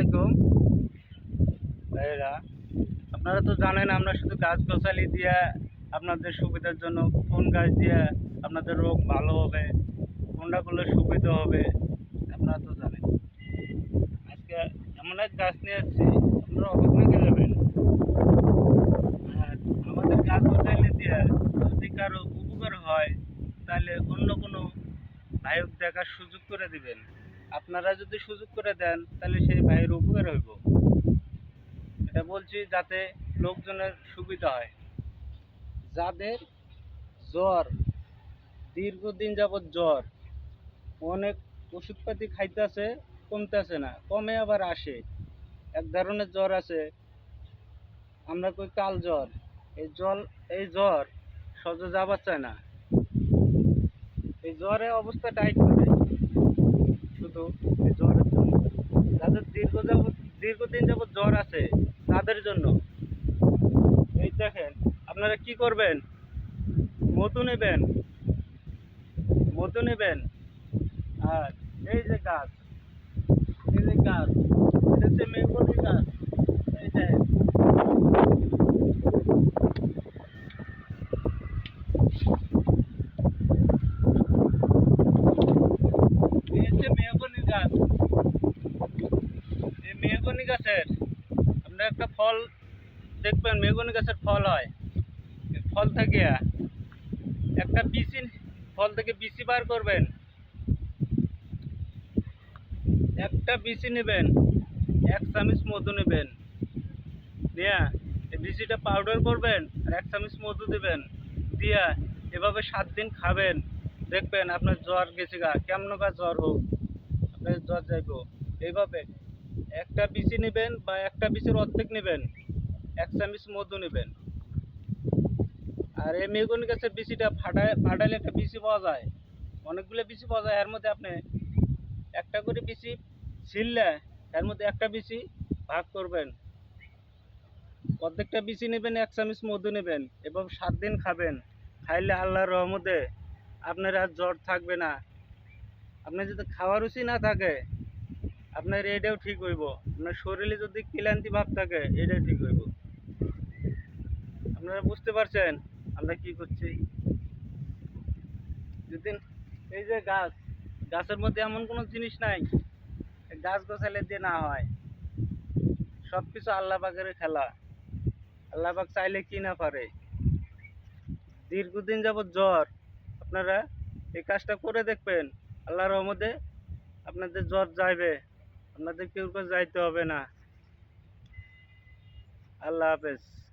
আলাইকুম ভাইয়েরা। আপনারা তো জানেন আমরা শুধু গাছগাছালি দিয়ে আপনাদের সুবিধার জন্য কোন গাছ দিয়ে আপনাদের রোগ ভালো হবে, কোনটা করলে সুবিধা হবে আপনারা তো জানেন। আজকে এমন এক গাছ নিয়ে আসছি, আপনারা অবাক হয়ে যাবেন। আর আমাদের গাছগাছালি দিয়ে যদি কারো উপকার হয় তাহলে অন্য কোনো ভাইক দেখার সুযোগ করে দিবেন। আপনারা যদি সুযোগ করে দেন তাহলে সেই ভাইয়ের উপকার হইব। এটা বলছি যাতে লোকজনের সুবিধা হয়। যাদের জ্বর, দীর্ঘদিন যাবৎ জ্বর, অনেক ওষুধপাতি খাইতেছে, কমতেছে না, কমে আবার আসে। এক ধরনের জ্বর আছে, আমরা কই কাল জ্বর। এই জ্বর সহজে যাবার চায় না। এই জ্বরে অবস্থা টাইট করে শুধু এই জ্বরের জন্য। যাদের দীর্ঘদিন যাবৎ জ্বর আছে তাদের জন্য এই দেখেন, আপনারা কি করবেন, মধু নেবেন, মধু নেবেন। আর এই যে গাছ, এই যে গাছ, এটা হচ্ছে মেহগনি গাছ। এই যে এই হচ্ছে মেহগনি গাছ। এই মেহগনি গাছের আপনার একটা ফল দেখবেন, মেহগনি গাছের ফল হয়। এই ফল থেকে একটা বিচি, ফল থেকে বিচি বার করবেন, একটা বিচি নেবেন, 1 চামচ মধু নেবেন, দিয়া এই বিচিটা পাউডার করবেন আর 1 চামচ মধু দেবেন, দিয়া এভাবে 7 দিন খাবেন। দেখবেন আপনার জ্বর গেছে গা, কেমন গা জ্বর হোক আপনার জ্বর যাইব। এইভাবে একটা বিচি নেবেন বা একটা বিচির অর্ধেক নেবেন, 1 চামচ মধু নেবেন। আর এই মেহগনি গাছের বিচিটা ফাটাইলে একটা বিচি পাওয়া যায়, অনেকগুলো বিচি পাওয়া যায়। এর মধ্যে আপনি একটা করে বিচি ছিললে এর মধ্যে একটা বিচি ভাগ করবেন, অর্ধেকটা বিচি নেবেন, 1 চামচ মধু নেবেন, এবং 7 দিন খাবেন। খাইলে আল্লাহর রহমতে আপনার আর জ্বর থাকবে না। আপনার যদি খাওয়ার রুচি না থাকে আপনার এটাও ঠিক হইব। আপনার শরীরে যদি ক্লান্তি ভাব থাকে এটাও ঠিক হইব। আপনারা বুঝতে পারছেন আমরা কি করছি? যদি এই যে গাছ, গাছের মধ্যে এমন কোনো জিনিস নাই গাছ গোছালে দিয়ে না হয়। সব কিছু আল্লাহ পাকের খেলা। আল্লাহ পাক চাইলে কি না পারে। দীর্ঘদিন যাবৎ জ্বর, আপনারা এই কাজটা করে দেখবেন, আল্লাহর রহমতে আপনাদের জ্বর যাইবে, আপনাদের কেউ যাইতে হবে না। আল্লাহ হাফেজ।